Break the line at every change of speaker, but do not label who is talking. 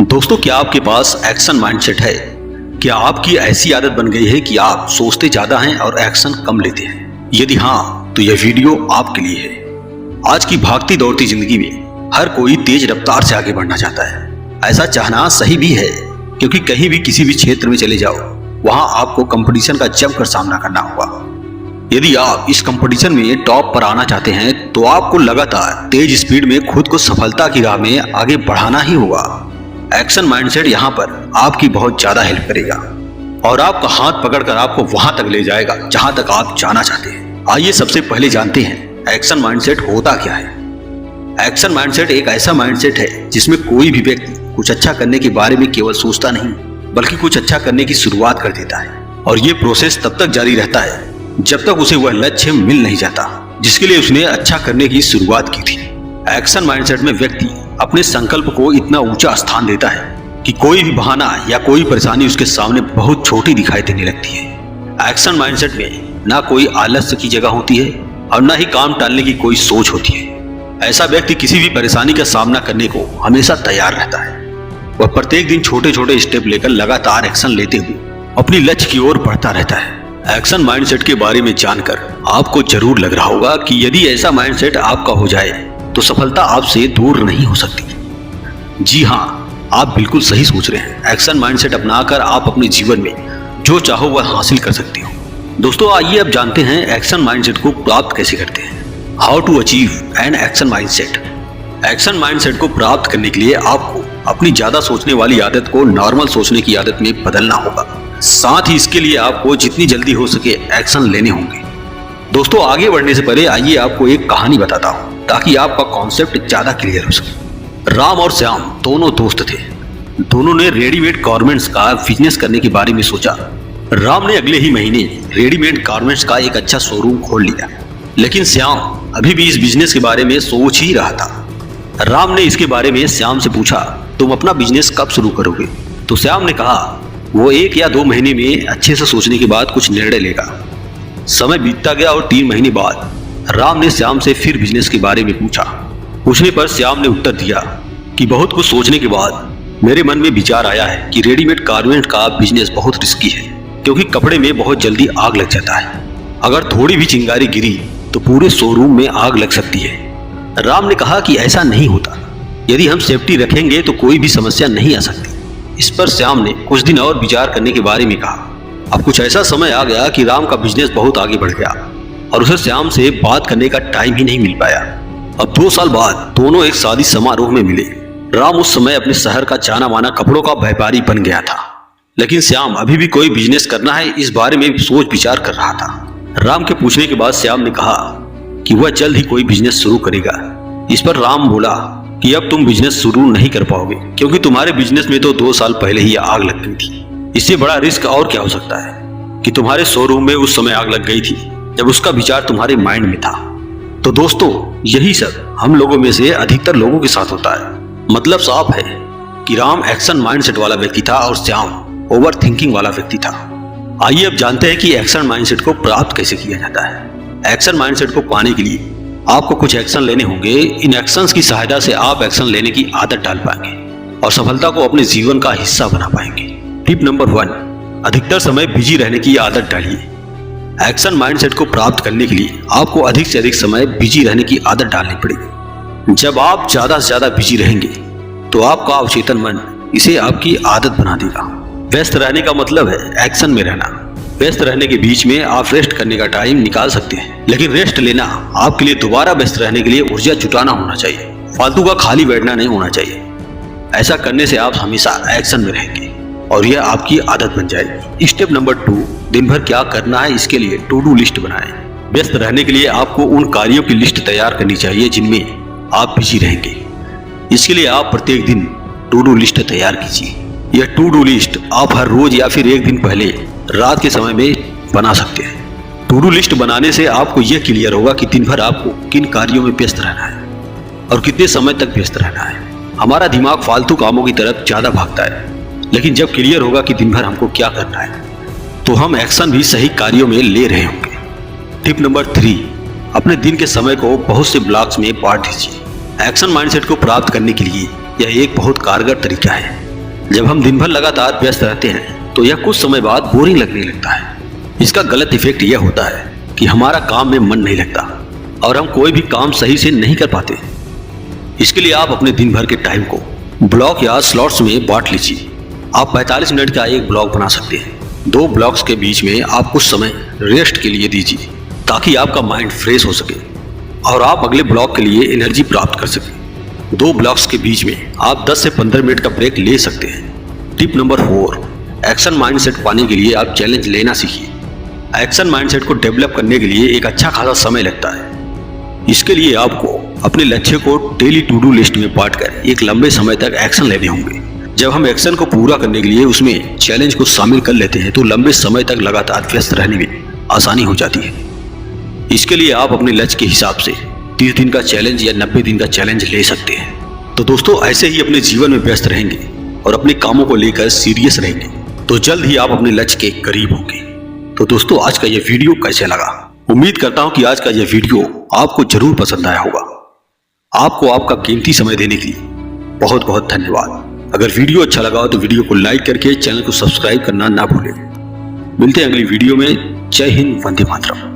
दोस्तों, क्या आपके पास एक्शन माइंडसेट है? क्या आपकी ऐसी आदत बन गई है कि आप सोचते ज्यादा हैं और एक्शन कम लेते हैं? यदि हाँ, तो यह वीडियो आपके लिए है। आज की भागती दौड़ती जिंदगी में हर कोई तेज रफ्तार से आगे बढ़ना चाहता है। ऐसा चाहना सही भी है, क्योंकि कहीं भी किसी भी क्षेत्र में चले जाओ, वहां आपको कंपटीशन का जमकर सामना करना होगा। यदि आप इस कंपटीशन में टॉप पर आना चाहते हैं, तो आपको लगातार तेज स्पीड में खुद को सफलता की राह में आगे बढ़ाना ही होगा। एक्शन माइंडसेट यहाँ पर आपकी बहुत ज्यादा हेल्प करेगा और आपका हाथ पकड़कर आपको वहां तक ले जाएगा जहां तक आप जाना चाहते हैं। आइए सबसे पहले जानते हैं एक्शन माइंडसेट होता क्या है। एक्शन माइंडसेट एक ऐसा माइंडसेट है जिसमें कोई भी व्यक्ति कुछ अच्छा करने के बारे में केवल सोचता नहीं, बल्कि कुछ अच्छा करने की शुरुआत कर देता है। और ये प्रोसेस तब तक जारी रहता है जब तक उसे वह लक्ष्य मिल नहीं जाता जिसके लिए उसने अच्छा करने की शुरुआत की थी। एक्शन माइंडसेट में व्यक्ति अपने संकल्प को इतना ऊंचा स्थान देता है कि कोई भी बहाना या कोई परेशानी उसके सामने बहुत छोटी दिखाई देने लगती है। एक्शन माइंडसेट में ना कोई आलस्य की जगह होती है और ना ही काम टालने की कोई सोच होती है। ऐसा व्यक्ति किसी भी परेशानी का सामना करने को हमेशा तैयार रहता है। वह प्रत्येक दिन छोटे छोटे स्टेप लेकर लगातार एक्शन लेते हुए अपनी लक्ष्य की ओर बढ़ता रहता है। एक्शन माइंडसेट के बारे में जानकर आपको जरूर लग रहा होगा कि यदि ऐसा माइंडसेट आपका हो जाए तो सफलता आपसे दूर नहीं हो सकती। जी हाँ, आप बिल्कुल सही सोच रहे हैं। एक्शन माइंडसेट अपनाकर आप अपने जीवन में जो चाहो वह हासिल कर सकते हो। दोस्तों, आइए अब जानते हैं एक्शन माइंडसेट को प्राप्त कैसे करते हैं। How to achieve an action mindset. Action mindset को प्राप्त करने के लिए आपको अपनी ज्यादा सोचने वाली आदत को नॉर्मल सोचने की आदत में बदलना होगा। साथ ही इसके लिए आपको जितनी जल्दी हो सके एक्शन लेने होंगे। दोस्तों, आगे बढ़ने से पहले आइए आपको एक कहानी बताता हूँ ताकि आपका कॉन्सेप्ट ज्यादा क्लियर हो सके। राम और श्याम दोनों दोस्त थे। दोनों ने रेडीमेड गारमेंट्स का बिजनेस करने के बारे में सोचा। राम ने अगले ही महीने रेडीमेड गारमेंट्स का एक अच्छा शोरूम खोल लिया, लेकिन श्याम अभी भी इस बिजनेस के बारे में सोच ही रहा था। राम ने इसके बारे में श्याम से पूछा, तुम अपना बिजनेस कब शुरू करोगे? तो श्याम ने कहा वो 1 या 2 महीने में अच्छे से सोचने के बाद कुछ निर्णय लेगा। समय बीतता गया और 3 महीने बाद राम ने श्याम से फिर बिजनेस के बारे में पूछा। पूछने पर श्याम ने उत्तर दिया कि बहुत कुछ सोचने के बाद मेरे मन में विचार आया है कि रेडीमेड गारमेंट का बिजनेस बहुत रिस्की है, क्योंकि कपड़े में बहुत जल्दी आग लग जाता है। अगर थोड़ी भी चिंगारी गिरी तो पूरे शोरूम में आग लग सकती है। राम ने कहा कि ऐसा नहीं होता, यदि हम सेफ्टी रखेंगे तो कोई भी समस्या नहीं आ सकती। इस पर श्याम ने कुछ दिन और विचार करने के बारे में कहा। अब कुछ ऐसा समय आ गया कि राम का बिजनेस बहुत आगे बढ़ गया और उसे श्याम से बात करने का टाइम ही नहीं मिल पाया। अब 2 साल बाद दोनों एक शादी समारोह में मिले। राम उस समय अपने शहर का जाना माना कपड़ों का व्यापारी बन गया था, लेकिन श्याम अभी भी कोई बिजनेस करना है इस बारे में सोच विचार कर रहा था। राम के पूछने के बाद श्याम ने कहा कि वह जल्द ही कोई बिजनेस शुरू करेगा। इस पर राम बोला कि अब तुम बिजनेस शुरू नहीं कर पाओगे, क्योंकि तुम्हारे बिजनेस में तो 2 साल पहले ही आग लग गई थी। इससे बड़ा रिस्क और क्या हो सकता है कि तुम्हारे शोरूम में उस समय आग लग गई थी जब उसका विचार तुम्हारे माइंड में था। तो दोस्तों, यही सब हम लोगों में से अधिकतर लोगों के साथ होता है। मतलब साफ है कि राम एक्शन माइंडसेट वाला व्यक्ति था और श्याम ओवर थिंकिंग वाला व्यक्ति था। आइए अब जानते हैं कि एक्शन माइंडसेट को प्राप्त कैसे किया जाता है। एक्शन माइंडसेट को पाने के लिए आपको कुछ एक्शन लेने होंगे। इन एक्शंस की सहायता से आप एक्शन लेने की आदत डाल पाएंगे और सफलता को अपने जीवन का हिस्सा बना पाएंगे। टिप नंबर 1, अधिकतर समय बिजी रहने की आदत डालिए। एक्शन माइंडसेट को प्राप्त करने के लिए आपको अधिक से अधिक समय बिजी रहने की आदत डालनी पड़ेगी। जब आप ज्यादा से ज्यादा बिजी रहेंगे तो आपका अवचेतन मन इसे आपकी आदत बना देगा। व्यस्त रहने का मतलब है एक्शन में रहना। व्यस्त रहने के बीच में आप रेस्ट करने का टाइम निकाल सकते हैं, लेकिन रेस्ट लेना आपके लिए दोबारा व्यस्त रहने के लिए ऊर्जा जुटाना होना चाहिए। फालतू का खाली बैठना नहीं होना चाहिए। ऐसा करने से आप हमेशा एक्शन में रहेंगे और यह आपकी आदत बन जाएगी। स्टेप नंबर 2, दिन भर क्या करना है इसके लिए टू डू लिस्ट बनाएं। व्यस्त रहने के लिए आपको उन कार्यों की लिस्ट तैयार करनी चाहिए जिनमें आप बिजी रहेंगे। इसके लिए आप प्रत्येक दिन टू डू लिस्ट तैयार कीजिए। यह टू डू लिस्ट आप हर रोज या फिर एक दिन पहले रात के समय में बना सकते हैं। टू डू लिस्ट बनाने से आपको यह क्लियर होगा कि दिन भर आपको किन कार्यों में व्यस्त रहना है और कितने समय तक व्यस्त रहना है। हमारा दिमाग फालतू कामों की तरफ ज्यादा भागता है, लेकिन जब क्लियर होगा कि दिन भर हमको क्या करना है तो हम एक्शन भी सही कार्यों में ले रहे होंगे। टिप नंबर 3, अपने दिन के समय को बहुत से ब्लॉक्स में बांट दीजिए। एक्शन माइंडसेट को प्राप्त करने के लिए यह एक बहुत कारगर तरीका है। जब हम दिन भर लगातार व्यस्त रहते हैं तो यह कुछ समय बाद बोरिंग लगने लगता है। इसका गलत इफेक्ट यह होता है कि हमारा काम में मन नहीं लगता और हम कोई भी काम सही से नहीं कर पाते। इसके लिए आप अपने दिन भर के टाइम को ब्लॉक या स्लॉट्स में बांट लीजिए। आप 45 मिनट का एक ब्लॉक बना सकते हैं। 2 ब्लॉक्स के बीच में आप कुछ समय रेस्ट के लिए दीजिए ताकि आपका माइंड फ्रेश हो सके और आप अगले ब्लॉक के लिए एनर्जी प्राप्त कर सकें। 2 ब्लॉक्स के बीच में आप 10 से 15 मिनट का ब्रेक ले सकते हैं। टिप नंबर 4, एक्शन माइंडसेट पाने के लिए आप चैलेंज लेना सीखिए। एक्शन माइंडसेट को डेवलप करने के लिए एक अच्छा खासा समय लगता है। इसके लिए आपको अपने लक्ष्य को डेली टू डू लिस्ट में बांटकर एक लंबे समय तक एक्शन लेने होंगे। जब हम एक्शन को पूरा करने के लिए उसमें चैलेंज को शामिल कर लेते हैं तो लंबे समय तक लगातार व्यस्त रहने में आसानी हो जाती है। इसके लिए आप अपने लक्ष्य के हिसाब से 30 दिन का चैलेंज या 90 दिन का चैलेंज ले सकते हैं। तो दोस्तों, ऐसे ही अपने जीवन में व्यस्त रहेंगे और अपने कामों को लेकर सीरियस रहेंगे तो जल्द ही आप अपने लक्ष्य के करीब होंगे। तो दोस्तों, आज का यह वीडियो कैसे लगा? उम्मीद करता हूं कि आज का यह वीडियो आपको जरूर पसंद आया होगा। आपको आपका कीमती समय देने के लिए बहुत बहुत धन्यवाद। अगर वीडियो अच्छा लगा हो तो वीडियो को लाइक करके चैनल को सब्सक्राइब करना ना भूलें। मिलते हैं अगली वीडियो में। जय हिंद, वंदे मातरम।